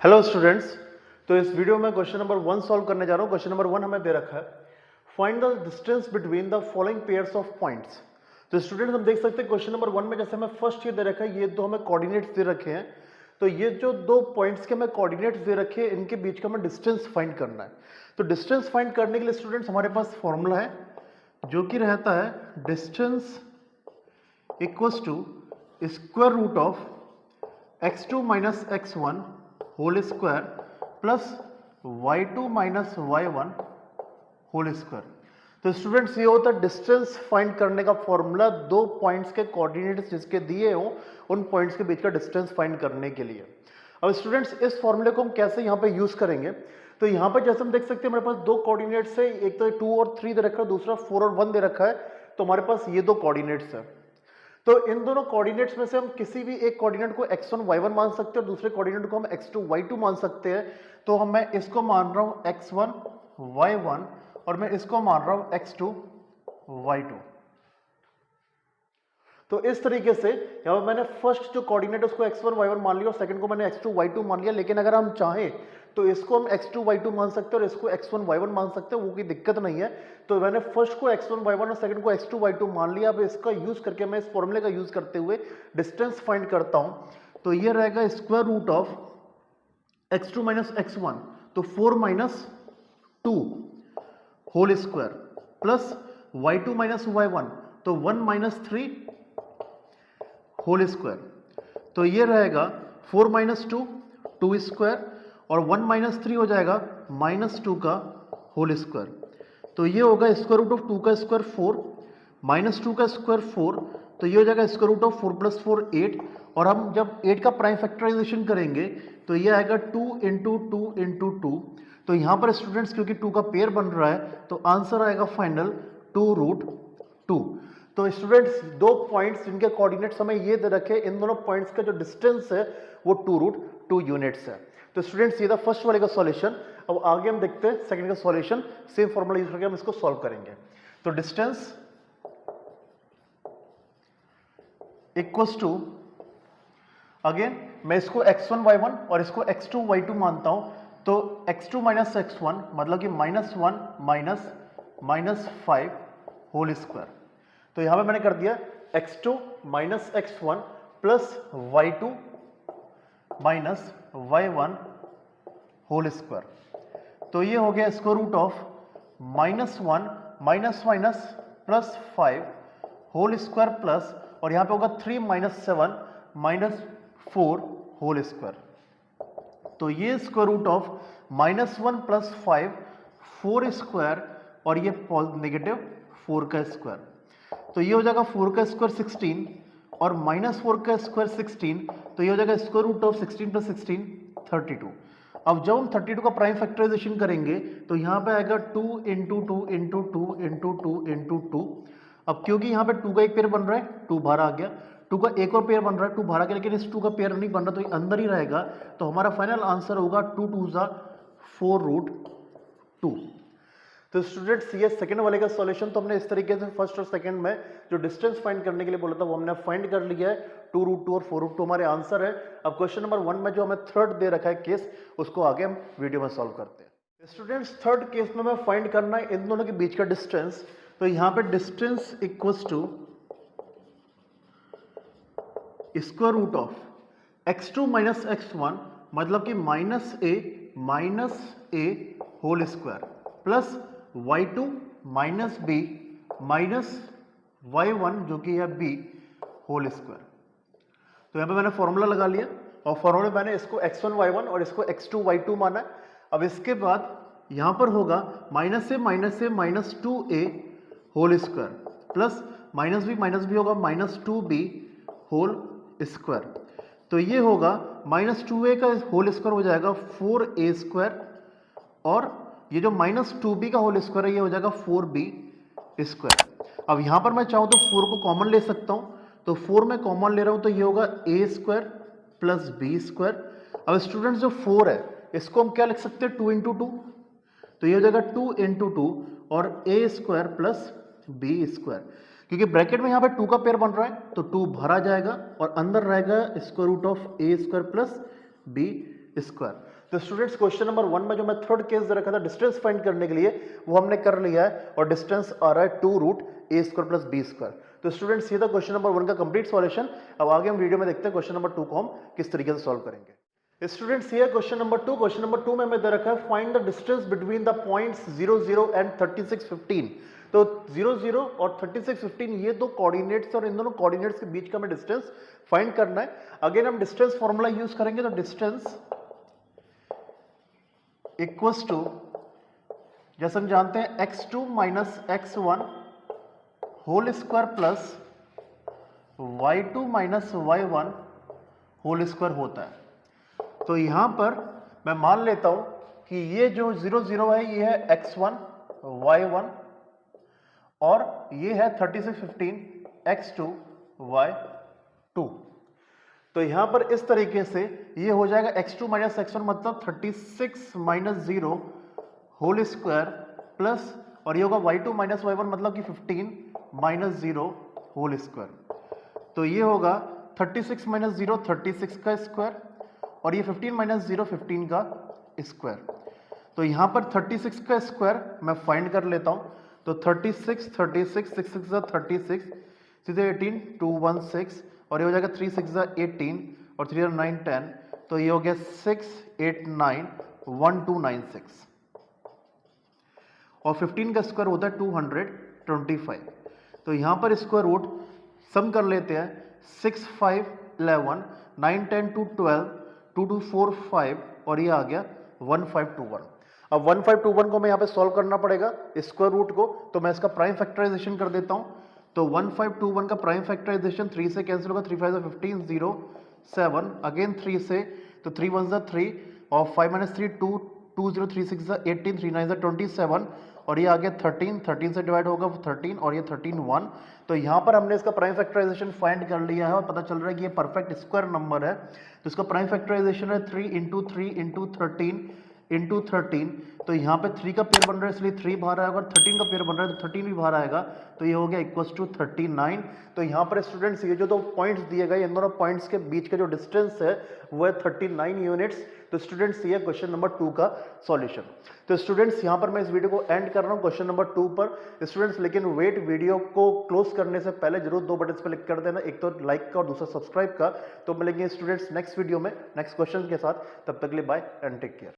Hello students. तो इस video में क्वेश्चन नंबर 1 सॉल्व करने जा रहा हूँ। क्वेश्चन नंबर 1 हमें दे रखा है, find the distance between the following pairs of points. तो स्टूडेंट्स हम देख सकते हैं क्वेश्चन नंबर 1 में जैसे हमें फर्स्ट ये दे रखा है, ये दो हमें कोऑर्डिनेट्स दे रखे हैं। तो ये जो दो पॉइंट्स के हमें कोऑर्डिनेट्स दे रखे हैं, इनके बीच का हमें डिस्टेंस फाइंड करना है। तो डिस्टेंस फाइंड करने के लिए स्टूडेंट्स हमारे पास फॉर्मूला है जो कि रहता है distance equals to square root of x2 minus x1 whole square plus y2 minus y1 whole square. तो स्टूडेंट्स ये होता है डिस्टेंस फाइंड करने का फॉर्मूला, दो पॉइंट्स के कोऑर्डिनेट्स जिसके दिए हो उन पॉइंट्स के बीच का डिस्टेंस फाइंड करने के लिए। अब स्टूडेंट्स इस फॉर्मूले को हम कैसे यहाँ पे यूज करेंगे, तो यहाँ पर जैसे हम देख सकते हैं हमारे पास दो कोऑर्डिनेट्स है, एक तो 2 और 3 दे रखा है, दूसरा 4 और 1 दे रखा है। तो हमारे पास ये दो कोऑर्डिनेट्स है। तो इन दोनों कोऑर्डिनेट्स में से हम किसी भी एक कोऑर्डिनेट को x1 y1 मान सकते हैं और दूसरे कोऑर्डिनेट को हम x2 y2 मान सकते हैं। तो मैं इसको मान रहा हूं x1 y1 और मैं इसको मान रहा हूं x2 y2। तो इस तरीके से यहाँ पर मैंने फर्स्ट जो कोऑर्डिनेट उसको x1 y1 मान लिया और सेकंड को मैंने x2 y2 मान लिया। लेकिन अगर हम चाहें तो इसको हम x2 y2 मान सकते हैं और इसको x1 y1 मान सकते हैं, वो कोई दिक्कत नहीं है। तो मैंने फर्स्ट को x1 y1 और सेकंड को x2 y2 मान लिया। अब इसका यूज करके मैं इस फॉर्मूले का यूज करते हुए डिस्टेंस फाइंड करता हूं। तो ये रहेगा square root of x2 minus x1, तो 4 minus 2 whole square plus y2 minus y1, तो 1 माइनस 3 होल स्क्वायर। तो ये रहेगा 4 माइनस 2 2 स्क्वायर और 1 माइनस 3 हो जाएगा माइनस 2 का होल स्क्वायर। तो ये होगा स्क्वायर रूट ऑफ 2 का स्क्वायर 4 माइनस 2 का स्क्वायर 4, तो ये हो जाएगा स्क्वायर रूट ऑफ 4 प्लस 4 8। और हम जब 8 का प्राइम फैक्टराइजेशन करेंगे तो ये आएगा 2 इंटू 2 इंटू 2। तो यहाँ पर स्टूडेंट्स क्योंकि 2 का पेयर बन रहा है तो आंसर आएगा फाइनल 2 रूट 2। तो स्टूडेंट्स दो पॉइंट्स जिनके कोऑर्डिनेट्स हमें ये दे रखे, इन दोनों पॉइंट्स का जो डिस्टेंस है वो 2 रूट 2 यूनिट्स है। तो स्टूडेंट्स ये था फर्स्ट वाले का सॉल्यूशन। अब आगे हम देखते हैं सेकंड का सॉल्यूशन। सेम फॉर्मूला यूज करके हम इसको सॉल्व करेंगे। तो डिस्टेंस इक्वल्स टू, अगेन मैं इसको x1 y1 और इसको x2 y2 मानता हूं। तो x2 माइनस x1 मतलब कि -1 माइनस 5 होल स्क्वायर। तो यहां पे मैंने कर दिया x2 minus x1 plus y2 minus y1 whole square. तो ये हो गया square root of -1 minus minus plus 5 whole square plus, और यहां पे होगा 3 माइनस 7 माइनस 4 होल स्क्वायर। तो ये square root of -1 plus 5 4 square और ये नेगेटिव 4 का स्क्वायर। तो ये हो जाएगा 4 का स्क्वायर 16 और -4 का स्क्वायर 16, तो ये हो जाएगा स्क्वायर रूट ऑफ 16 प्लस 16 32। अब जब हम 32 का प्राइम फैक्टराइजेशन करेंगे तो यहाँ पे आएगा 2 इंटू 2 इंटू 2 इंटू 2 इंटू 2। अब क्योंकि यहाँ पे 2 का एक पेयर बन रहा है, 2 बाहर आ गया, 2 का एक और पेयर बन रहा है, 2 बाहर आ गया, लेकिन इस 2 का पेयर नहीं बन रहा तो ये अंदर ही रहेगा। तो हमारा फाइनल आंसर होगा 2 2 जा 4 रूट 2। तो स्टूडेंट्स ये सेकंड वाले का सॉल्यूशन तो हमने इस तरीके से फर्स्ट और सेकंड में जो डिस्टेंस फाइंड करने के लिए बोला था वो हमने फाइंड कर लिया है। 2 रूट 2 और 4 रूट 2 हमारे आंसर है। अब क्वेश्चन नंबर 1 में जो हमें थर्ड दे रखा है केस, उसको आगे हम वीडियो में सॉल्व करते हैं। स्टूडेंट्स थर्ड केस में हमें फाइंड करना है इन दोनों के बीच का डिस्टेंस। तो यहाँ पे distance equals to square root of x2 minus x1 मतलब कि minus A whole square plus y2 minus b minus y1 जो कि है b होल स्क्वायर। तो यहाँ पे मैंने फॉर्मूला लगा लिया और फॉर्मूले में मैंने इसको x1 y1 और इसको x2 y2 माना है। अब इसके बाद यहाँ पर होगा minus A minus 2a whole square plus minus B होगा माइनस 2b होल स्क्वायर। तो ये होगा माइनस 2a का होल स्क्वायर हो जाएगा 4a स्क्वायर और ये जो माइनस 2b का होल स्क्वायर है ये हो जाएगा 4b स्क्वायर। अब यहां पर मैं चाहूं तो 4 को कॉमन ले सकता हूं, तो 4 में कॉमन ले रहा हूं तो ये होगा a square plus b square. अब स्टूडेंट्स जो 4 है इसको हम क्या लिख सकते हैं 2 इंटू 2, तो ये हो जाएगा 2 इंटू 2 और a square plus b square. क्योंकि ब्रैकेट में यहाँ पे 2 का पेयर बन रहा है तो 2 भरा जाएगा और अंदर रहेगा square root of a square plus b square. तो स्टूडेंट्स क्वेश्चन नंबर 1 में जो मैं थर्ड केस दे रखा था डिस्टेंस फाइंड करने के लिए वो हमने कर लिया है और डिस्टेंस आ रहा है 2 रूट ए स्क्वायर प्लस बी स्क्वायर। तो स्टूडेंट्स ये था क्वेश्चन नंबर 1 का कंप्लीट सॉल्यूशन। अब आगे हम वीडियो में देखते हैं क्वेश्चन नंबर 2 को हम किस तरीके से सॉल्व करेंगे। स्टूडेंट्स ये क्वेश्चन नंबर 2। क्वेश्चन नंबर 2 में हमें दे रखा है find the distance between the points 0 0 and 36 15। तो 0 0 और 36 15 ये दो कोऑर्डिनेट्स और इन दोनों कोऑर्डिनेट्स के बीच का हमें डिस्टेंस फाइंड करना है। अगेन हम डिस्टेंस फॉर्मूला यूज करेंगे। तो डिस्टेंस इक्वल्स टू, जैसे हम जानते हैं x2 minus x1 whole square plus y2 minus y1 whole square होता है। तो यहां पर मैं मान लेता हूं कि ये जो 0 0 है ये है x1 y1 और ये है 36 15 x2 y2। तो यहां पर इस तरीके से ये हो जाएगा x2 माइनस x1 मतलब 36 माइनस 0 होल स्क्वायर प्लस और ये होगा y2 माइनस y1 मतलब कि 15 माइनस 0 होल स्क्वायर। तो ये होगा 36 माइनस 0 36 का स्क्वायर और ये 15 माइनस 0 15 का स्क्वायर। तो यहां पर 36 का स्क्वायर मैं फाइंड कर लेता हूं। तो 36 36 6 6 36 सीधे 18 2 1 6 और ये हो जाएगा 3 6 18 और 3 9 10। तो ये हो गया 6 8 9 1 2 9 6 और 15 का स्क्वायर होता है 225। तो यहां पर स्क्वायर रूट सम कर लेते हैं 6 5 11 9 10 2 12 2 2 4 5 और ये आ गया 1521। अब 1521 को मैं यहाँ पे सॉल्व करना पड़ेगा स्क्वायर रूट को। तो मैं इसका प्राइम फैक्टराइजेशन कर देता हूँ। तो 1521 का प्राइम फैक्टराइजेशन 3 से कैंसिल होगा 3 5 15 0 7 अगेन 3 से तो 3 1 3 और 5 माइनस 3 2 2 0 3 6 18 3 9 27 और ये आ गया 13 13 से डिवाइड होगा 13 और ये 13 1। तो यहाँ पर हमने इसका प्राइम फैक्टराइजेशन फाइंड कर लिया है और पता चल रहा है कि ये परफेक्ट स्क्वायर नंबर है। तो इसका प्राइम फैक्टराइजेशन है 3 इंटू 3 इंटू 13 इंटू 13। तो यहाँ पे 3 का पेयर बन रहा है इसलिए 3 बाहर आएगा और 13 का पेयर बन रहा है तो 13 भी बाहर आएगा। तो ये हो गया इक्वल्स टू 39। तो यहाँ पर स्टूडेंट्स ये जो दो पॉइंट्स दिए गए इन दोनों पॉइंट्स के बीच का जो डिस्टेंस है वो है 39 यूनिट्स। तो स्टूडेंट्स ये क्वेश्चन नंबर 2 का सॉल्यूशन। तो स्टूडेंट्स यहाँ पर मैं इस वीडियो को एंड कर रहा हूँ क्वेश्चन नंबर 2 पर। स्टूडेंट्स लेकिन वेट, वीडियो को क्लोज करने से पहले जरूर 2 बटन पर क्लिक कर देना, एक तो लाइक का और दूसरा सब्सक्राइब का। तो मिलेंगे स्टूडेंट्स नेक्स्ट वीडियो में नेक्स्ट क्वेश्चन के साथ। तब तक के लिए बाय एंड टेक केयर।